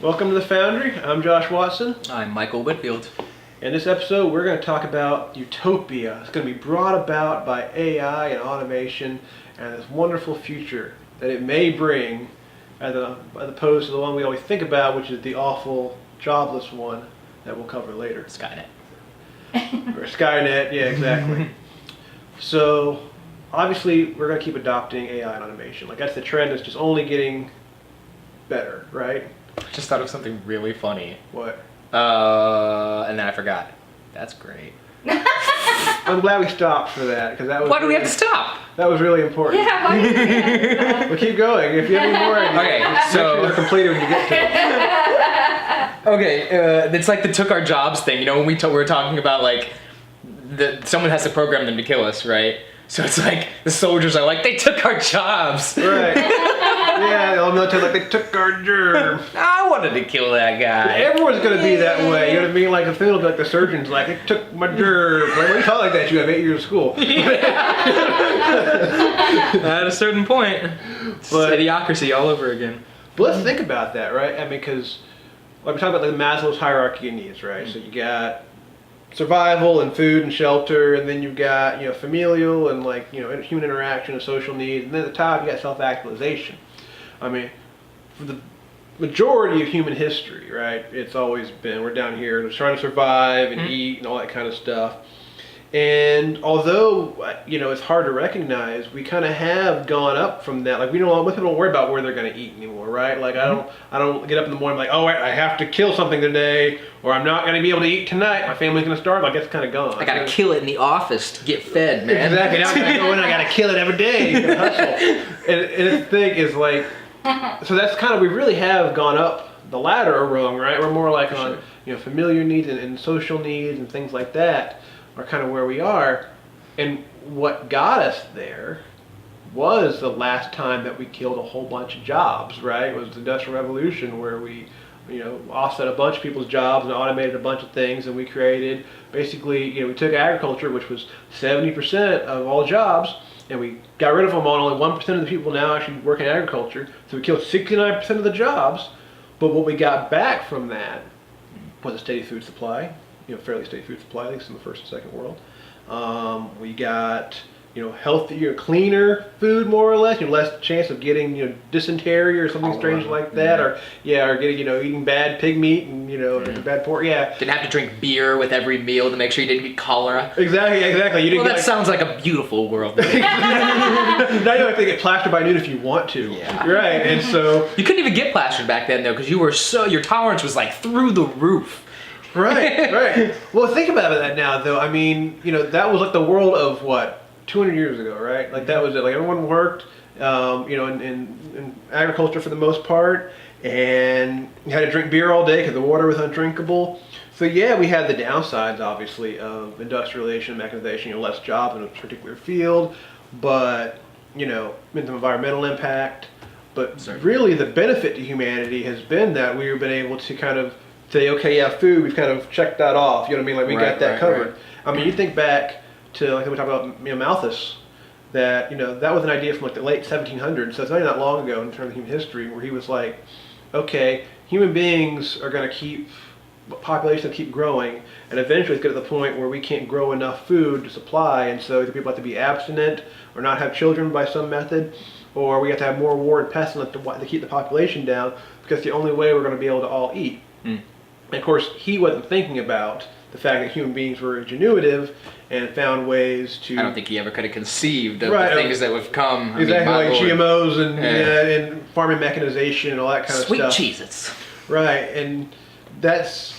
Welcome to the Foundry. I'm Josh Watson. I'm Michael Whitfield. In this episode, we're going to talk about Utopia. It's going to be brought about by AI and automation and this wonderful future that it may bring, as opposed to the one we always think about, which is the awful, jobless one that we'll cover later. Skynet. Or Skynet, yeah, exactly. So, obviously, we're going to keep adopting AI and automation. Like, that's the trend. It's just only getting better, right? Just thought of something really funny. What? And then I forgot. That's great. I'm glad we stopped for that, because that was. Why do we have to stop? That was really important. Yeah, why did we have to Well, keep going. If you have any more ideas, Okay, make so- sure they're completed when you get to it. Okay, it's like the took our jobs thing. You know, when we were talking about like, someone has to program them to kill us, right? So it's like the soldiers are like, they took our jobs. Right. Yeah, the military like they took our germ. I wanted to kill that guy. Everyone's gonna be that way. You know what I mean? Like the field, like the surgeons, like they took my germ. Like when you talk like that, you have 8 years of school. At a certain point, it's But- idiocracy all over again. But let's think about that, right? I mean, because like we talk about like Maslow's hierarchy of needs, right? So you got survival and food and shelter, and then you've got familial and like human interaction and social needs, and then at the top you got self-actualization. I mean, for the majority of human history, right? It's always been we're down here just trying to survive and eat and all that kind of stuff. And although it's hard to recognize, we kind of have gone up from that. Like most people don't worry about where they're going to eat anymore, right? Like I don't get up in the morning like, oh, I have to kill something today, or I'm not going to be able to eat tonight. My family's going to starve. Like that's kind of gone. I gotta kill it in the office to get fed, man. Exactly. Now I gotta go in. I gotta kill it every day. You gotta hustle. And the thing is like, so that's kind of we really have gone up the ladder a rung, right? We're more like on familiar needs and social needs and things like that are kind of where we are. And what got us there was the last time that we killed a whole bunch of jobs, right? It was the Industrial Revolution where we offset a bunch of people's jobs and automated a bunch of things, and we created basically, we took agriculture, which was 70% of all jobs, and we got rid of them all. Only 1% of the people now actually work in agriculture. So we killed 69% of the jobs, but what we got back from that was a steady food supply, fairly steady food supply, at least in the first and second world. We got healthier, cleaner food, more or less. Less chance of getting dysentery or something strange like that, or getting eating bad pig meat and or bad pork. Yeah. Didn't have to drink beer with every meal to make sure you didn't get cholera. Exactly. You didn't Well, that sounds like a beautiful world. now you don't have to get plastered by noon if you want to. Yeah. Right. And so You couldn't even get plastered back then though, because your tolerance was like through the roof. Right. Well, think about that now, though. I mean, that was like the world of what 200 years ago, right? Like that was it. Like everyone worked, in agriculture for the most part, and you had to drink beer all day because the water was undrinkable. So yeah, we had the downsides, obviously, of industrialization, mechanization, less jobs in a particular field, but environmental impact. But really, the benefit to humanity has been that we've been able to kind of say, okay, yeah, food, we've kind of checked that off. You know what I mean? Like we got that covered. Right. I mean, you think back to like we talk about Malthus, that that was an idea from like the late 1700s. So it's not even that long ago in terms of human history, where he was like, okay, human beings are going to keep population keep growing, and eventually it's get to the point where we can't grow enough food to supply, and so either people have to be abstinent or not have children by some method, or we have to have more war and pestilence to keep the population down, because the only way we're going to be able to all eat. And of course, he wasn't thinking about the fact that human beings were ingenuitive and found ways to. I don't think he ever could have conceived of the things that have come. Exactly, I mean, like Lord. GMOs and farming mechanization and all that kind of Sweet stuff. Cheez-Its. Right, and that's.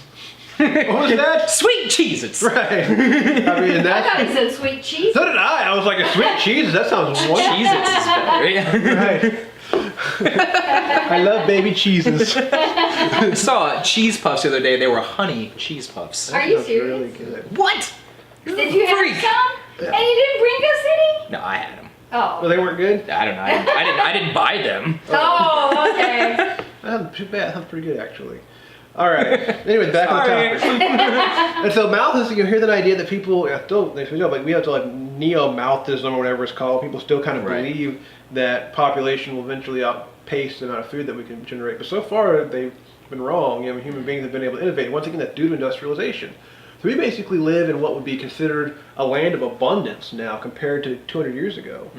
What was that? Sweet Cheez-Its. Right. I mean, I that's. thought he said sweet cheese. So did I. I was like, a sweet cheese? That sounds wonderful. Cheez-Its is better. Right. I love baby cheeses. I saw cheese puffs the other day. They were honey cheese puffs. Are you That's serious? really good. What? Did you have Freak. some? And you didn't bring us any? No, I had them. Oh. Well, they weren't good? I don't know. I didn't buy them. Oh, okay. Too bad. That's pretty good, actually. All right. Anyway, back Sorry. on the topic. And so Malthus, you hear that idea that people still, like we have to like neo-Malthism or whatever it's called. People still kind of believe that population will eventually outpace the amount of food that we can generate. But so far, they've been wrong. Human beings have been able to innovate. Once again, that's due to industrialization. So we basically live in what would be considered a land of abundance now compared to 200 years ago.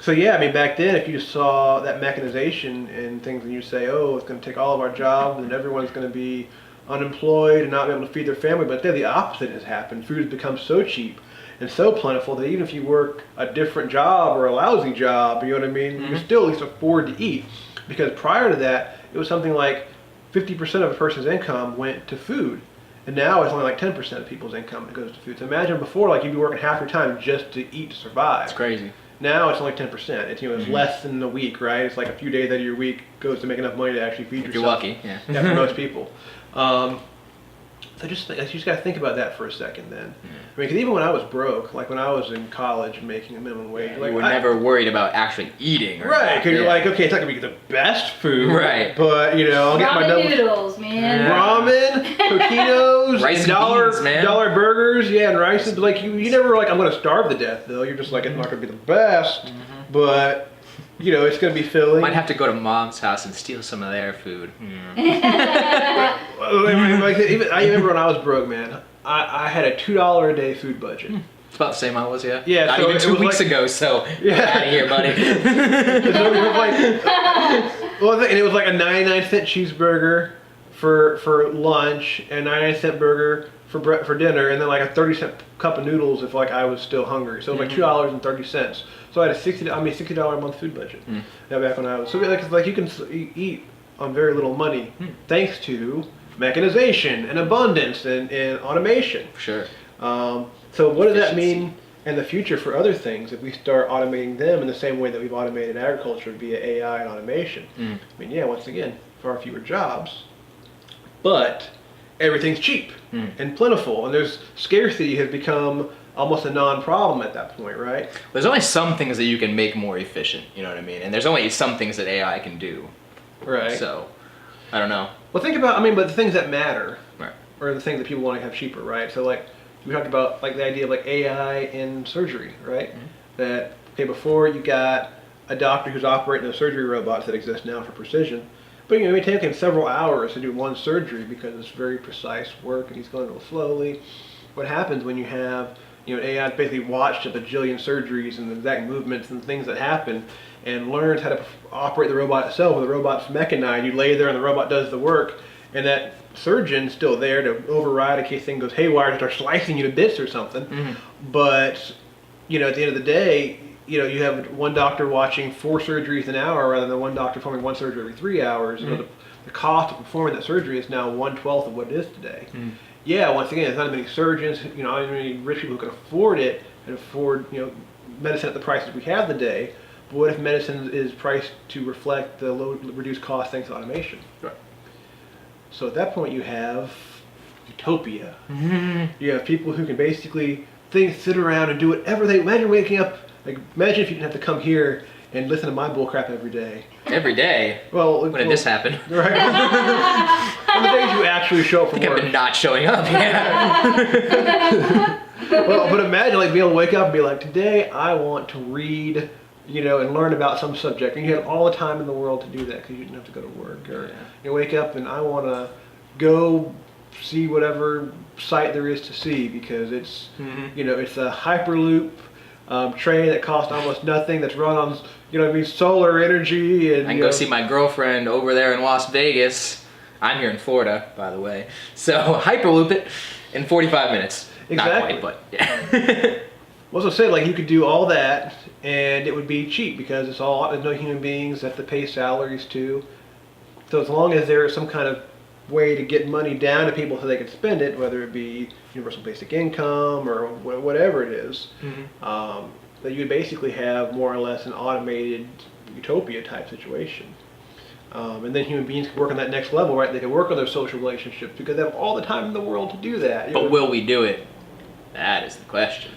So yeah, I mean, back then, if you saw that mechanization and things, and you say, oh, it's going to take all of our jobs, and everyone's going to be unemployed and not be able to feed their family, but then the opposite has happened. Food has become so cheap and so plentiful that even if you work a different job or a lousy job, you know what I mean, you can still at least afford to eat. Because prior to that, it was something like 50% of a person's income went to food. And now it's only like 10% of people's income that goes to food. So imagine before, like, you'd be working half your time just to eat to survive. It's crazy. Now it's only 10%. It's it's less than a week, right? It's like a few days out of your week goes to make enough money to actually feed yourself. You're lucky, yeah. Yeah, for most people. So you just got to think about that for a second then. I mean, because even when I was broke, like when I was in college and making a minimum wage, like you were never worried about actually eating. Right, because you're like, okay, it's not going to be the best food. Right. But, I'll get my Ramen noodles, man. ramen, coquinos, Rice and dollar, beans, man. dollar burgers, yeah, and rice. But like, you never were like, I'm going to starve to death, though. You're just like, it's not going to be the best, but, it's going to be filling. Might have to go to mom's house and steal some of their food. I remember when I was broke, man, I had a $2 a day food budget. It's about the same I was, yeah. Yeah, Not so even it 2 was weeks like- ago, so Yeah. get out of here, buddy. So it was like, and it was like a 99-cent cheeseburger for lunch, and 99-cent burger for dinner, and then like a 30-cent cup of noodles if like I was still hungry. So it was like $2.30. So I had a $60 a month food budget. Now back when I was it's like you can eat on very little money thanks to mechanization and abundance and automation. Sure. So what does that mean in the future for other things if we start automating them in the same way that we've automated agriculture via AI and automation? I mean, yeah, once again, far fewer jobs, but everything's cheap and plentiful, and there's scarcity has become almost a non-problem at that point, right? There's only some things that you can make more efficient, you know what I mean? And there's only some things that AI can do. Right. So, I don't know. Well, think about, but the things that matter Right. are the things that people want to have cheaper, right? So like, we talked about like the idea of like AI in surgery, right? That, okay, before you got a doctor who's operating those surgery robots that exist now for precision, but it may take him several hours to do one surgery because it's very precise work and he's going a little slowly. What happens when you have, AI basically watched a bajillion surgeries and the exact movements and things that happen and learns how to operate the robot itself. When the robot's mechanized, you lay there and the robot does the work, and that surgeon's still there to override in case thing goes haywire and start slicing you to bits or something. But, at the end of the day, you have one doctor watching 4 surgeries an hour rather than one doctor performing one surgery every 3 hours. The cost of performing that surgery is now 1/12 of what it is today. Yeah, once again, there's not many surgeons, not many rich people who can afford it and afford, medicine at the prices we have today. But what if medicine is priced to reflect the low, reduced cost thanks to automation? Right. So at that point, you have Utopia. You have people who can basically sit around and do whatever they imagine waking up. Like, imagine if you didn't have to come here and listen to my bullcrap every day. Every day? Well, When did this happen? Right. On the days you actually show up for I think I've work. been not showing up, yeah. Well, but imagine like being able to wake up and be like, today I want to read, and learn about some subject, and you had all the time in the world to do that because you didn't have to go to work, or you wake up and I want to go see whatever site there is to see because it's, it's a hyperloop train that costs almost nothing that's run on, solar energy, and I can go see my girlfriend over there in Las Vegas. I'm here in Florida, by the way. So hyperloop it in 45 minutes. Exactly. Not quite, but yeah. Also said, like, you could do all that and it would be cheap because there's no human beings that have to pay salaries to. So as long as there is some kind of way to get money down to people so they can spend it, whether it be universal basic income or whatever it is, that you would basically have more or less an automated utopia type situation. And then human beings can work on that next level, right? They can work on their social relationships because they have all the time in the world to do that. But will we do it? That is the question.